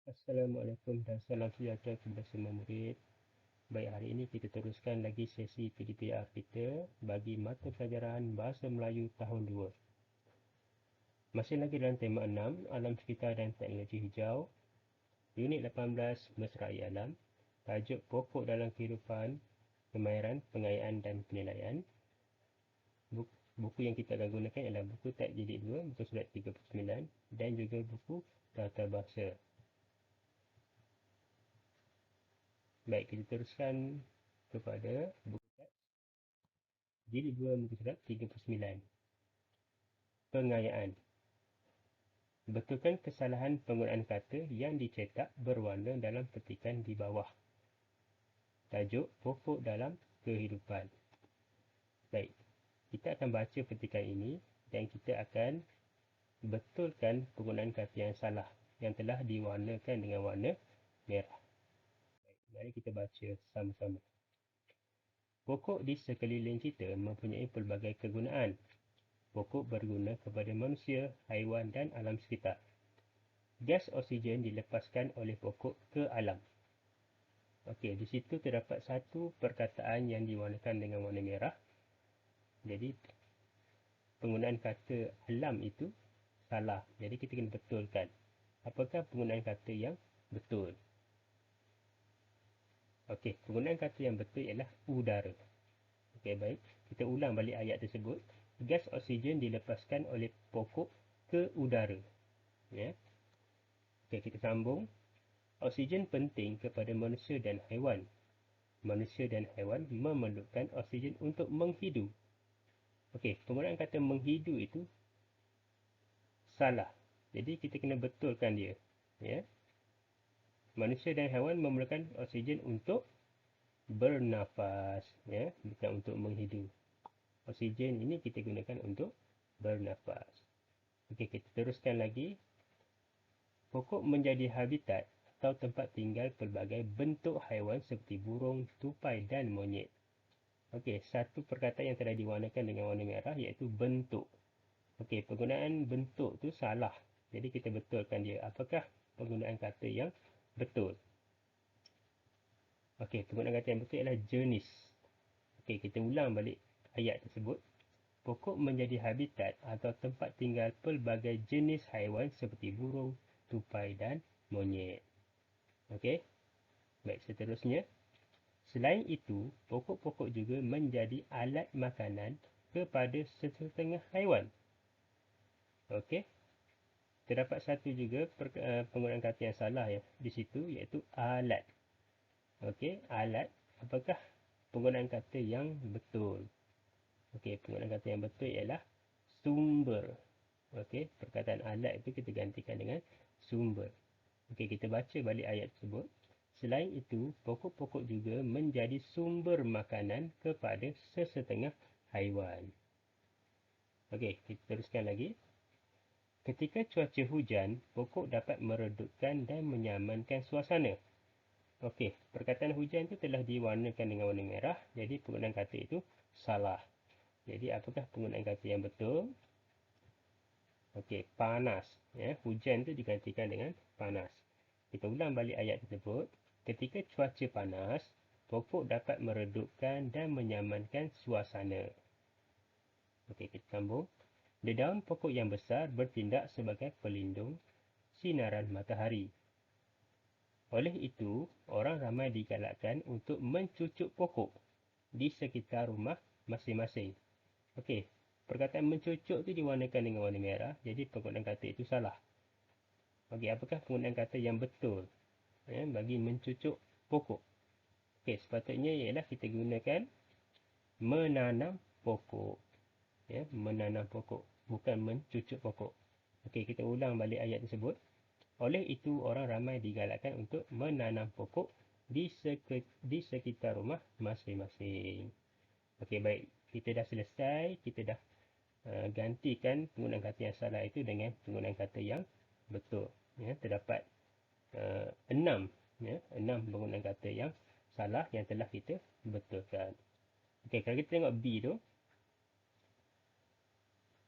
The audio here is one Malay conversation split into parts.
Assalamualaikum dan salam sejahtera kepada semua murid. Baik, hari ini kita teruskan lagi sesi PDPR kita bagi mata pelajaran Bahasa Melayu tahun 2. Masih lagi dalam tema 6, Alam Sekitar dan Teknologi Hijau. Unit 18, Mesrai Alam. Tajuk Pokok dalam Kehidupan, Kemahiran, Pengayaan dan Penilaian. Buku yang kita akan gunakan adalah buku Teks Jilid 2, muka surat 39 dan juga buku Tata Bahasa. Baik, kita teruskan kepada buku Jilid 2 muka surat 39. Pengayaan. Betulkan kesalahan penggunaan kata yang dicetak berwarna dalam petikan di bawah. Tajuk Pokok dalam Kehidupan. Baik, kita akan baca petikan ini dan kita akan betulkan penggunaan kata yang salah yang telah diwarnakan dengan warna merah. Baik, mari kita baca sama-sama. Pokok di sekeliling kita mempunyai pelbagai kegunaan. Pokok berguna kepada manusia, haiwan dan alam sekitar. Gas oksigen dilepaskan oleh pokok ke alam. Okey, di situ terdapat satu perkataan yang diwarnakan dengan warna merah. Jadi, penggunaan kata alam itu salah. Jadi, kita kena betulkan. Apakah penggunaan kata yang betul? Okey, penggunaan kata yang betul ialah udara. Okey, baik. Kita ulang balik ayat tersebut. Gas oksigen dilepaskan oleh pokok ke udara. Ya. Okey, kita sambung. Oksigen penting kepada manusia dan haiwan. Manusia dan haiwan memerlukan oksigen untuk menghidu. Okey, penggunaan kata menghidu itu salah. Jadi kita kena betulkan dia. Ya. Manusia dan haiwan memerlukan oksigen untuk bernafas, ya, bukan untuk menghidu. Oksigen ini kita gunakan untuk bernafas. Okey, kita teruskan lagi. Pokok menjadi habitat atau tempat tinggal pelbagai bentuk haiwan seperti burung, tupai dan monyet. Okey, satu perkataan yang telah diwarnakan dengan warna merah iaitu bentuk. Okey, penggunaan bentuk tu salah. Jadi kita betulkan dia. Apakah penggunaan kata yang betul? Okey, penggunaan kata yang betul ialah jenis. Okey, kita ulang balik ayat tersebut. Pokok menjadi habitat atau tempat tinggal pelbagai jenis haiwan seperti burung, tupai dan monyet. Okey, baik, seterusnya. Selain itu, pokok-pokok juga menjadi alat makanan kepada setengah haiwan. Okey, terdapat satu juga penggunaan kata yang salah ya di situ iaitu alat. Okey, alat. Apakah penggunaan kata yang betul? Okey, penggunaan kata yang betul ialah sumber. Okey, perkataan alat itu kita gantikan dengan sumber. Okey, kita baca balik ayat tersebut. Selain itu, pokok-pokok juga menjadi sumber makanan kepada sesetengah haiwan. Okey, kita teruskan lagi. Ketika cuaca hujan, pokok dapat meredupkan dan menyamankan suasana. Okey, perkataan hujan itu telah diwarnakan dengan warna merah, jadi penggunaan kata itu salah. Jadi apakah penggunaan kata yang betul? Okey, panas. Ya, hujan itu digantikan dengan panas. Kita ulang balik ayat tersebut. Ketika cuaca panas, pokok dapat meredupkan dan menyamankan suasana. Okey, kita sambung. Dedaun pokok yang besar bertindak sebagai pelindung sinaran matahari. Oleh itu, orang ramai digalakkan untuk mencucuk pokok di sekitar rumah masing-masing. Okey, perkataan mencucuk tu diwarnakan dengan warna merah, jadi penggunaan kata itu salah. Okey, apakah penggunaan kata yang betul bagi mencucuk pokok? Okey, sepatutnya ialah kita gunakan menanam pokok. Ya, menanam pokok, bukan mencucuk pokok. Okey, kita ulang balik ayat tersebut. Oleh itu, orang ramai digalakkan untuk menanam pokok di sekitar rumah masing-masing. Okey, baik. Kita dah selesai. Kita dah gantikan penggunaan kata yang salah itu dengan penggunaan kata yang betul. Ya, terdapat 6 penggunaan kata yang salah yang telah kita betulkan. Okey, kalau kita tengok B tu,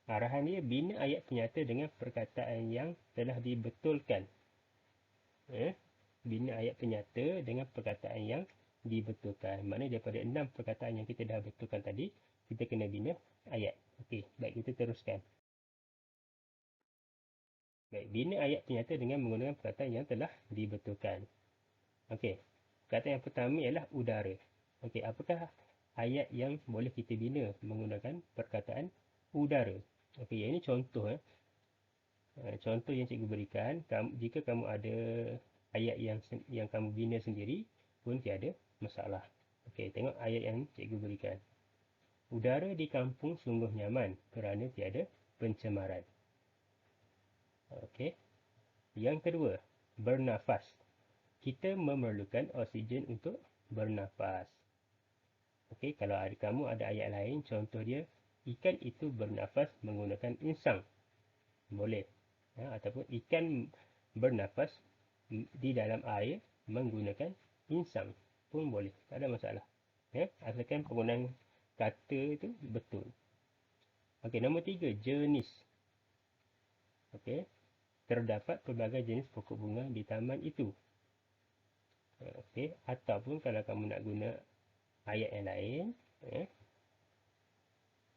arahan dia bina ayat penyata dengan perkataan yang telah dibetulkan. Bina ayat penyata dengan perkataan yang dibetulkan. Maknanya daripada 6 perkataan yang kita dah betulkan tadi, kita kena bina ayat. Okey, baik, kita teruskan. Baik, bina ayat penyata dengan menggunakan perkataan yang telah dibetulkan. Okey, perkataan yang pertama ialah udara. Okey, apakah ayat yang boleh kita bina menggunakan perkataan udara? Okey, yang ini contoh. Contoh yang cikgu berikan, jika kamu ada ayat yang kamu bina sendiri pun tiada masalah. Okey, tengok ayat yang cikgu berikan. Udara di kampung sungguh nyaman kerana tiada pencemaran. Okey. Yang kedua, bernafas. Kita memerlukan oksigen untuk bernafas. Okey, kalau kamu ada ayat lain, contoh dia, ikan itu bernafas menggunakan insang. Boleh. Ataupun ikan bernafas di dalam air menggunakan insang pun boleh, tak ada masalah. Asalkan penggunaan kata itu betul. Okey, nombor 3, jenis. Okey, terdapat pelbagai jenis pokok bunga di taman itu. Okey, ataupun kalau kamu nak guna ayat yang lain,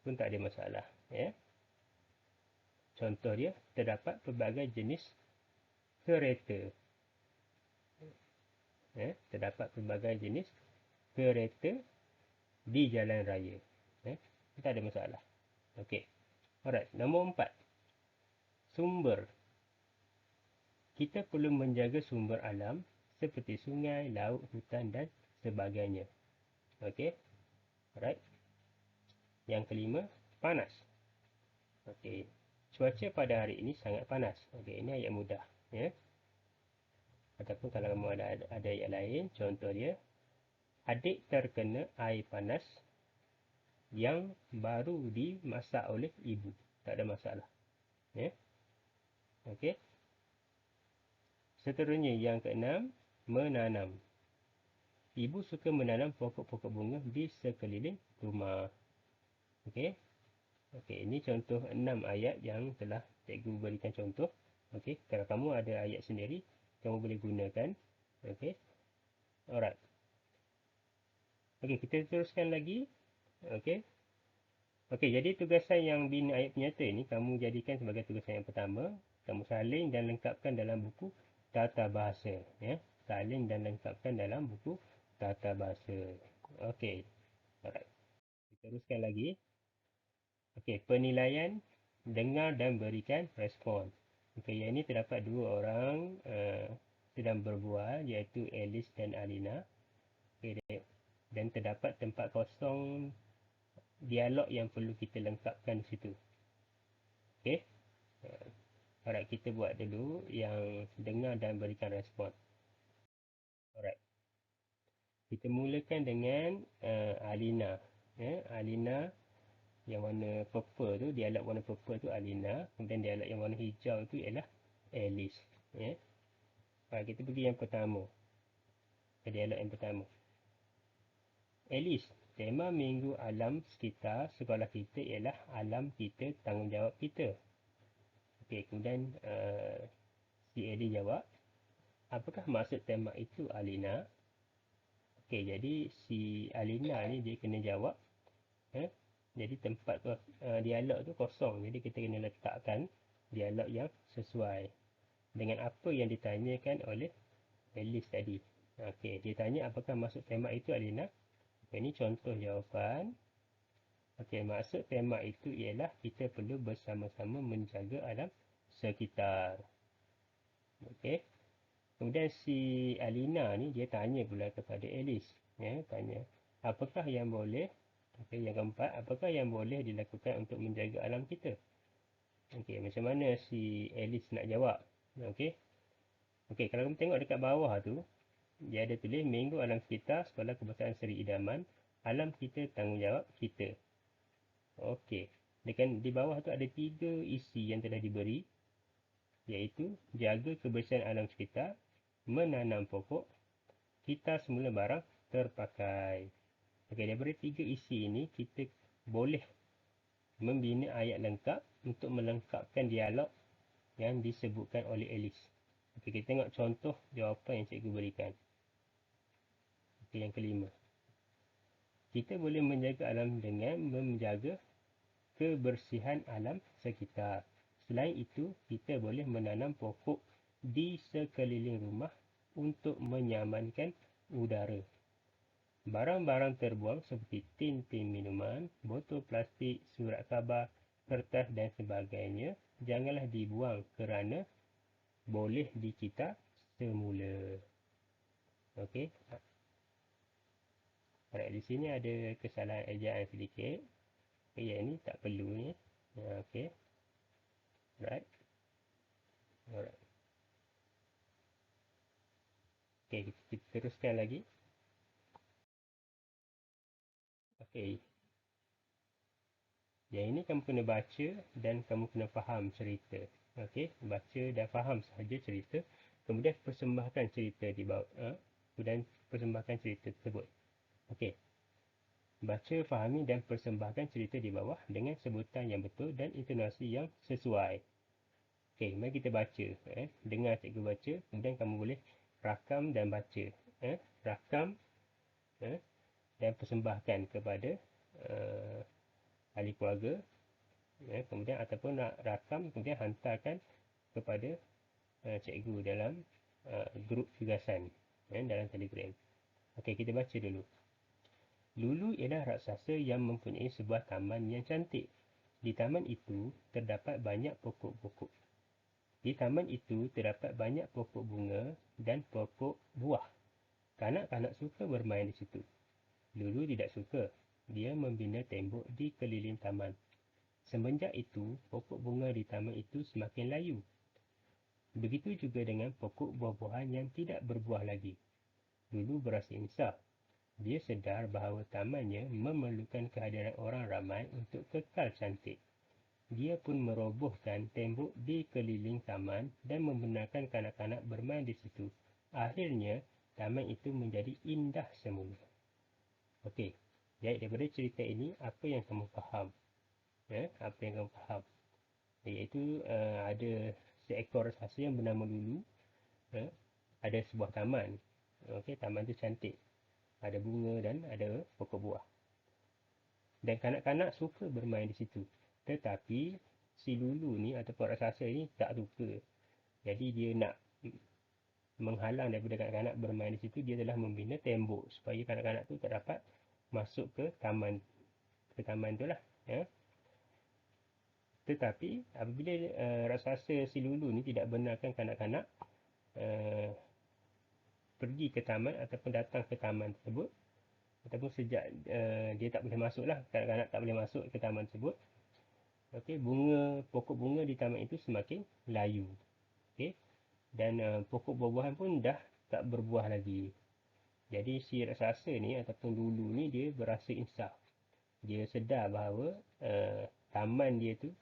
pun tak ada masalah. Contoh dia, terdapat pelbagai jenis kereta. Terdapat pelbagai jenis kereta di jalan raya. Tak ada masalah. Okey. Alright, nombor 4. Sumber. Kita perlu menjaga sumber alam seperti sungai, laut, hutan dan sebagainya. Okey. Alright. Yang kelima, panas. Okey. Cuaca pada hari ini sangat panas. Okey, ini ayat mudah. Ataupun kalau kamu ada ayat lain, contoh dia, adik terkena air panas yang baru dimasak oleh ibu. Tak ada masalah. Okey. Seterusnya yang keenam, menanam. Ibu suka menanam pokok-pokok bunga di sekeliling rumah. Okey. Okey, ini contoh 6 ayat yang telah cikgu berikan contoh. Okey, kalau kamu ada ayat sendiri, kamu boleh gunakan. Okey. Alright. Okey, kita teruskan lagi. Okey. Okey, jadi tugasan yang bina ayat penyata ini kamu jadikan sebagai tugasan yang pertama. Kamu salin dan lengkapkan dalam buku tata bahasa. Salin dan lengkapkan dalam buku tata bahasa. Okey. Alright. Kita teruskan lagi. Okey, penilaian, dengar dan berikan respon. Okey, yang ini terdapat dua orang sedang berbual, iaitu Alice dan Alina. Okey, dan terdapat tempat kosong dialog yang perlu kita lengkapkan di situ. Okey. Alright, kita buat dulu yang dengar dan berikan respon. Alright. Kita mulakan dengan Alina. Alina yang warna purple tu, dialog warna purple tu Alina. Kemudian dialog yang warna hijau tu ialah Alice. Kita pergi yang pertama. Dialog yang pertama. Alice, tema minggu alam sekitar sekolah kita ialah alam kita, tanggungjawab kita. Okey, kemudian si Alice jawab, apakah maksud tema itu, Alina? Okey, jadi si Alina ni dia kena jawab. Jadi tempat tu, dialog tu kosong. Jadi kita kena letakkan dialog yang sesuai dengan apa yang ditanyakan oleh Alice tadi. Okey, dia tanya apakah maksud tema itu, Alina? Ini contoh jawapan. Okey, maksud tema itu ialah kita perlu bersama-sama menjaga alam sekitar. Okey. Kemudian si Alina ni dia tanya pula kepada Alice. Tanya, apakah yang boleh, yang keempat, apakah yang boleh dilakukan untuk menjaga alam kita? Okey, macam mana si Alice nak jawab? Okey. Okey, kalau kamu tengok dekat bawah tu, dia ada tulis Minggu Alam Sekitar Sekolah Kebangsaan Seri Idaman. Alam kita, tanggungjawab kita. Okey. Di bawah tu ada 3 isi yang telah diberi, iaitu jaga kebersihan alam sekitar, menanam pokok, kita semula barang terpakai. Okey, daripada 3 isi ini kita boleh membina ayat lengkap untuk melengkapkan dialog yang disebutkan oleh Alice. Okey, kita tengok contoh jawapan yang cikgu berikan. Okey, yang kelima. Kita boleh menjaga alam dengan menjaga kebersihan alam sekitar. Selain itu, kita boleh menanam pokok di sekeliling rumah untuk menyamankan udara. Barang-barang terbuang seperti tin-tin minuman, botol plastik, surat khabar, kertas dan sebagainya janganlah dibuang kerana boleh dicipta semula. Okey. Alright, di sini ada kesalahan ejaan sedikit. Okay, yang ini tak perlu ni. Okey. Alright. Alright. Okey, kita teruskan lagi. Okey. Yang ini kamu kena baca dan kamu kena faham cerita. Okey, baca dan faham sahaja cerita. Kemudian persembahkan cerita di bawah. Kemudian persembahkan cerita tersebut. Okey. Baca, fahami dan persembahkan cerita di bawah dengan sebutan yang betul dan intonasi yang sesuai. Okey, mari kita baca. Dengar cikgu baca, kemudian kamu boleh rakam dan baca. Rakam dan persembahkan kepada ahli keluarga. Kemudian ataupun nak rakam, kemudian hantarkan kepada cikgu dalam grup tugasan dalam Telegram. Okey, kita baca dulu. Lulu ialah raksasa yang mempunyai sebuah taman yang cantik. Di taman itu terdapat banyak pokok-pokok. Di taman itu terdapat banyak pokok bunga dan pokok buah. Kanak-kanak suka bermain di situ. Lulu tidak suka. Dia membina tembok di keliling taman. Semenjak itu, pokok bunga di taman itu semakin layu. Begitu juga dengan pokok buah-buahan yang tidak berbuah lagi. Lulu berasa insaf. Dia sedar bahawa tamannya memerlukan kehadiran orang ramai untuk kekal cantik. Dia pun merobohkan tembok di keliling taman dan membenarkan kanak-kanak bermain di situ. Akhirnya, taman itu menjadi indah semula. Okey, jadi daripada cerita ini, apa yang kamu faham? Apa yang kamu faham? Iaitu ada seekor raksasa yang bernama Lulu. Ada sebuah taman. Okey, taman tu cantik. Ada bunga dan ada pokok buah. Dan kanak-kanak suka bermain di situ. Tetapi si Lulu ni ataupun raksasa ni tak suka. Jadi dia nak menghalang daripada kanak-kanak bermain di situ. Dia telah membina tembok supaya kanak-kanak tu tak dapat masuk ke taman tu lah. Tetapi apabila raksasa si Lulu ni tidak benarkan kanak-kanak pergi ke taman ataupun datang ke taman tersebut, ataupun sejak dia tak boleh masuk lah, kanak-kanak tak boleh masuk ke taman tersebut. Okey, pokok bunga di taman itu semakin layu. Okey, dan pokok buah-buahan pun dah tak berbuah lagi. Jadi si raksasa ni ataupun Lulu ni dia berasa insaf. Dia sedar bahawa taman dia tu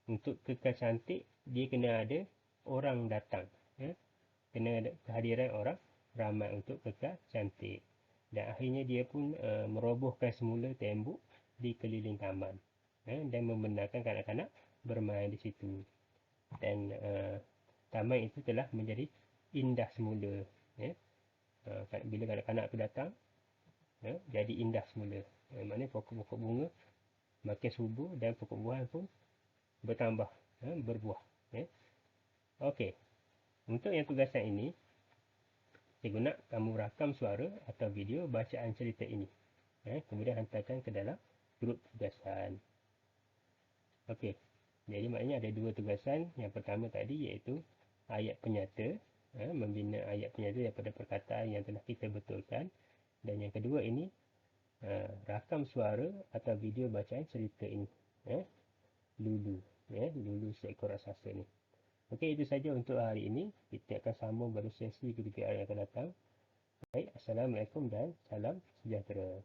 untuk kekal cantik dia kena ada orang datang. Kena ada kehadiran orang ramai untuk kekal cantik. Dan akhirnya dia pun merobohkan semula tembok di keliling taman. Dan membenarkan kanak-kanak bermain di situ. Dan taman itu telah menjadi indah semula. Bila kanak-kanak itu datang, jadi indah semula. Maknanya pokok-pokok bunga makin subur dan pokok buah pun bertambah, berbuah. Okey, untuk yang tugasan ini, cikgu nak kamu rakam suara atau video bacaan cerita ini. Kemudian hantarkan ke dalam grup tugasan. Okey, jadi maknanya ada dua tugasan. Yang pertama tadi iaitu ayat penyata, membina ayat penyata daripada perkataan yang telah kita betulkan. Dan yang kedua ini, rakam suara atau video bacaan cerita ini. Lulu, Lulu seekor raksasa ni. Okey, itu saja untuk hari ini. Kita akan sambung pada sesi ketiga yang akan datang. Baik, Assalamualaikum dan salam sejahtera.